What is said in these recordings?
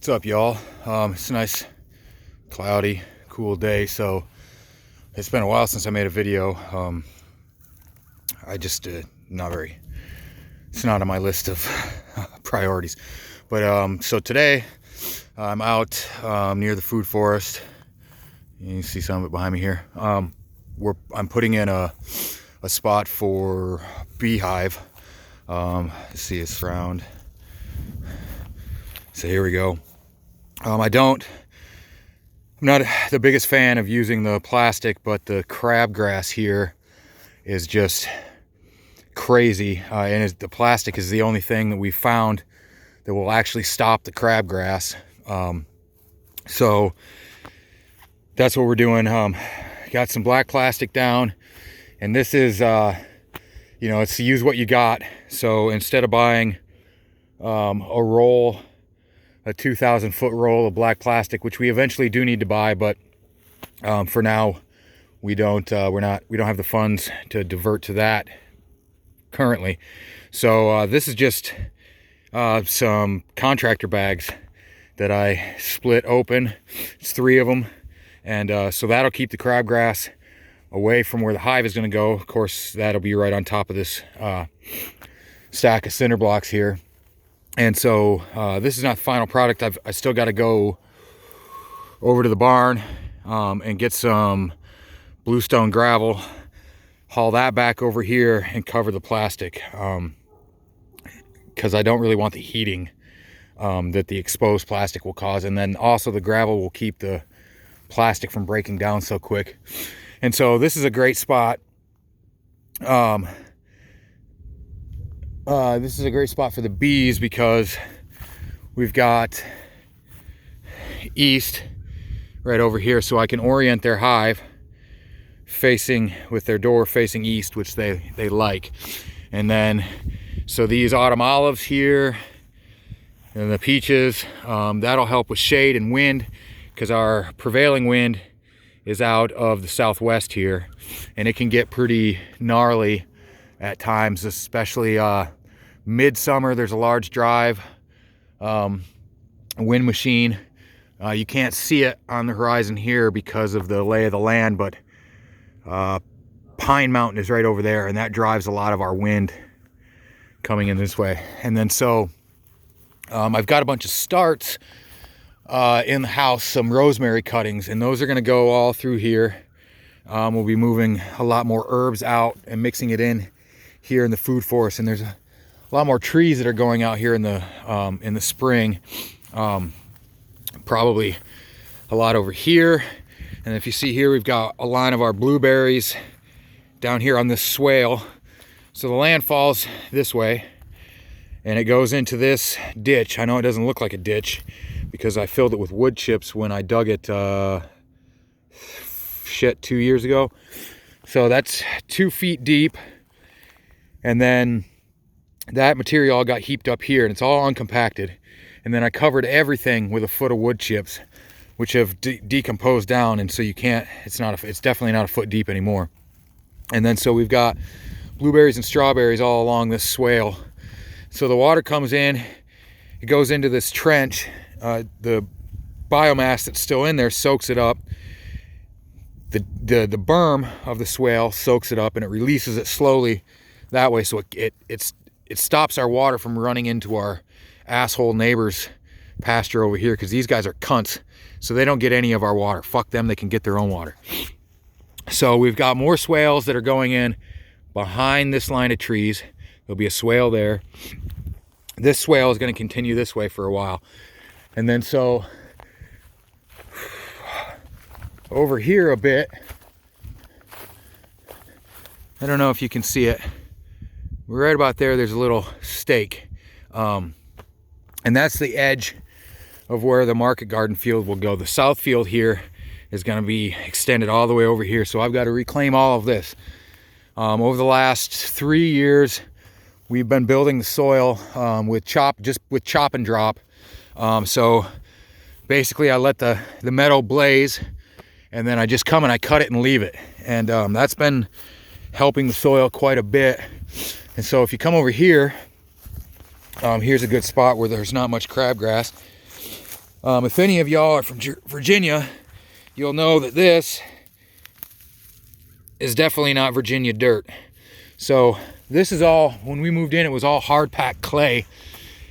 What's up, y'all? It's a nice, cloudy, cool day. So it's been a while since I made a video. I just not very. It's not on my list of priorities. But so today I'm out near the food forest. You can see some of it behind me here. I'm putting in a spot for beehive. Let's see, it's round. So here we go. I'm not the biggest fan of using the plastic, but the crabgrass here is just crazy. And the plastic is the only thing that we found that will actually stop the crabgrass. So that's what we're doing. Got some black plastic down, and this is, it's to use what you got. So instead of buying a 2,000 foot roll of black plastic, which we eventually do need to buy, but for now we don't have the funds to divert to that currently. So this is just some contractor bags that I split open. It's 3 of them, and so that'll keep the crabgrass away from where the hive is going to go. Of course, that'll be right on top of this stack of cinder blocks here. And so this is not the final product. I still got to go over to the barn and get some bluestone gravel, haul that back over here and cover the plastic, because I don't really want the heating that the exposed plastic will cause. And then also the gravel will keep the plastic from breaking down so quick. And so this is a great spot. This is a great spot for the bees because we've got east right over here, so I can orient their hive with their door facing east, which they like. And then so these autumn olives here and the peaches, that'll help with shade and wind, because our prevailing wind is out of the southwest here, and it can get pretty gnarly at times, especially midsummer. There's a large drive wind machine. You can't see it on the horizon here because of the lay of the land, but Pine Mountain is right over there, and that drives a lot of our wind coming in this way. And then so I've got a bunch of starts in the house, some rosemary cuttings, and those are going to go all through here. We'll be moving a lot more herbs out and mixing it in here in the food forest. And there's a lot more trees that are going out here in the spring. Probably a lot over here. And if you see here, we've got a line of our blueberries down here on this swale. So the land falls this way and it goes into this ditch. I know it doesn't look like a ditch because I filled it with wood chips when I dug it 2 years ago. So that's 2 feet deep. And then that material all got heaped up here, and it's all uncompacted. And then I covered everything with a foot of wood chips, which have decomposed down, and so you can't, it's definitely not a foot deep anymore. And then so we've got blueberries and strawberries all along this swale. So the water comes in, it goes into this trench. The biomass that's still in there soaks it up. The berm of the swale soaks it up, and it releases it slowly that way, so it stops our water from running into our asshole neighbor's pasture over here, because these guys are cunts, so they don't get any of our water. Fuck them, they can get their own water. So we've got more swales that are going in behind this line of trees. There'll be a swale there. This swale is going to continue this way for a while. And then so over here a bit, I don't know if you can see it, right about there's a little stake, and that's the edge of where the market garden field will go. The south field here is going to be extended all the way over here, so I've got to reclaim all of this. Over the last 3 years, we've been building the soil with chop and drop. So basically I let the meadow blaze, and then I just come and I cut it and leave it, and that's been helping the soil quite a bit. And so if you come over here, here's a good spot where there's not much crabgrass. If any of y'all are from Virginia, you'll know that this is definitely not Virginia dirt. So this is all, when we moved in, it was all hard packed clay,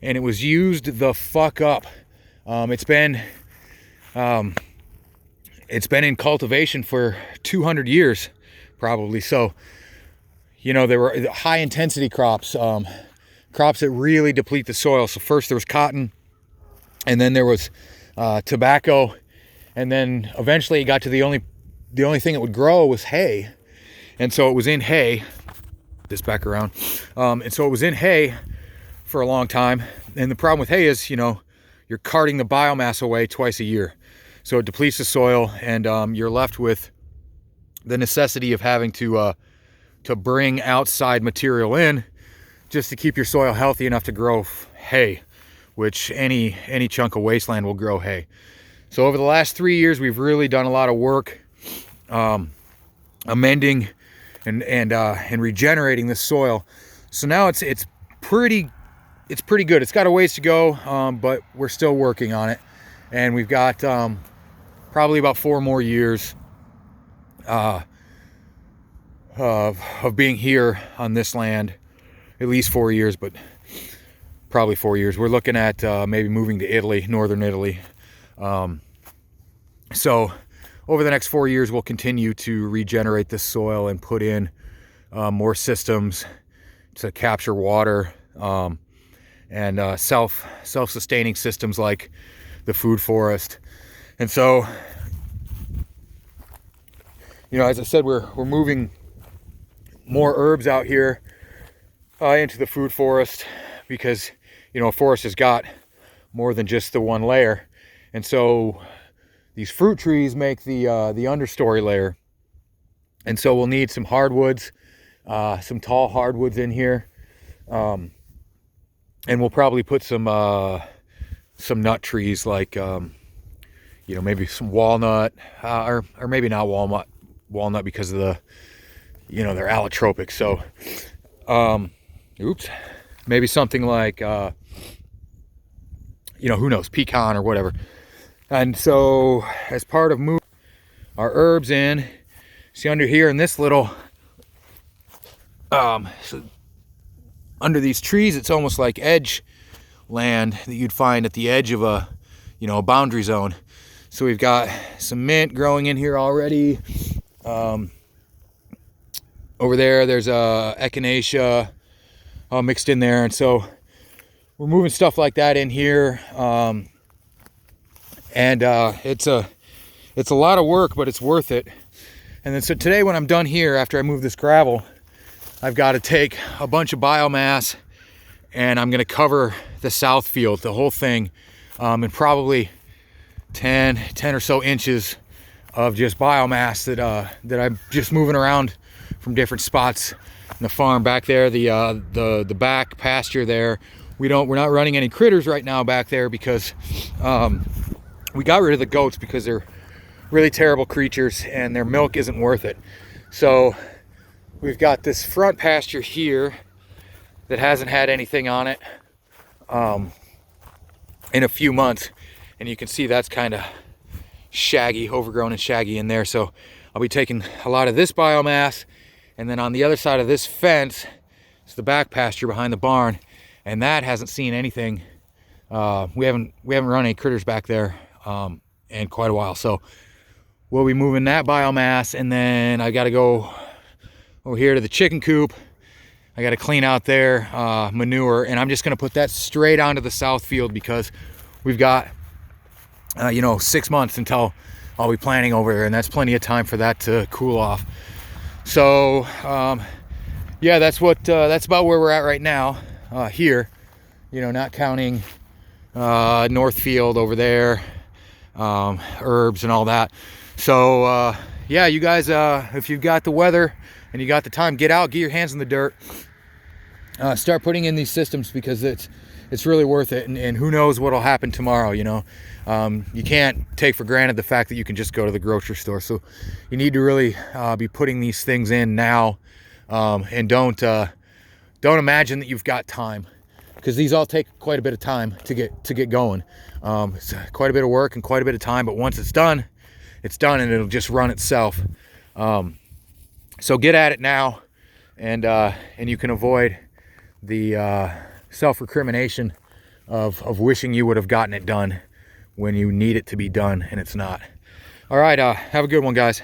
and it was used the fuck up. It's been in cultivation for 200 years probably. So, you know, there were high intensity crops, crops that really deplete the soil. So first there was cotton, and then there was tobacco, and then eventually it got to the only thing that would grow was hay. And so it was in hay, this back around, and so it was in hay for a long time. And the problem with hay is, you know, you're carting the biomass away twice a year, so it depletes the soil, and you're left with the necessity of having to bring outside material in just to keep your soil healthy enough to grow hay, which any chunk of wasteland will grow hay. So over the last 3 years, we've really done a lot of work amending and regenerating the soil. So now it's pretty good. It's got a ways to go, but we're still working on it, and we've got probably about 4 more years of being here on this land. At least 4 years, but probably 4 years. We're looking at maybe moving to Italy, northern Italy. So over the next 4 years, we'll continue to regenerate this soil and put in more systems to capture water, and self-sustaining systems like the food forest. And so, you know, as I said, we're moving more herbs out here into the food forest, because, you know, a forest has got more than just the one layer. And so these fruit trees make the understory layer. And so we'll need some hardwoods, some tall hardwoods in here. And we'll probably put some nut trees, like, you know, maybe some walnut, or maybe not walnut because of the, you know, they're allotropic. So, maybe something like, you know, who knows, pecan or whatever. And so as part of moving our herbs in, see under here in this little, so under these trees, it's almost like edge land that you'd find at the edge of a, you know, a boundary zone. So we've got some mint growing in here already. Over there's echinacea mixed in there, and so we're moving stuff like that in here, and it's a lot of work, but it's worth it. And then so today, when I'm done here, after I move this gravel, I've got to take a bunch of biomass, and I'm going to cover the south field, the whole thing, in probably 10 or so inches of just biomass that I'm just moving around from different spots in the farm. Back there, the back pasture there, we're not running any critters right now back there, because we got rid of the goats because they're really terrible creatures and their milk isn't worth it. So we've got this front pasture here that hasn't had anything on it in a few months, and you can see that's kind of shaggy, overgrown and shaggy in there. So I'll be taking a lot of this biomass, and then on the other side of this fence is the back pasture behind the barn, and that hasn't seen anything. We haven't run any critters back there in quite a while. So we'll be moving that biomass, and then I got to go over here to the chicken coop. I got to clean out their manure, and I'm just going to put that straight onto the south field, because we've got 6 months until I'll be planting over there, and that's plenty of time for that to cool off. So yeah, that's about where we're at right now here, not counting Northfield over there, herbs and all that. So yeah, you guys, if you've got the weather and you got the time, get out, get your hands in the dirt, start putting in these systems, because it's really worth it. And who knows what'll happen tomorrow. You can't take for granted the fact that you can just go to the grocery store. So you need to really be putting these things in now, and don't imagine that you've got time, because these all take quite a bit of time to get going. It's quite a bit of work and quite a bit of time, but once it's done and it'll just run itself. So get at it now, and you can avoid the self-recrimination of wishing you would have gotten it done when you need it to be done and it's not. All right, have a good one, guys.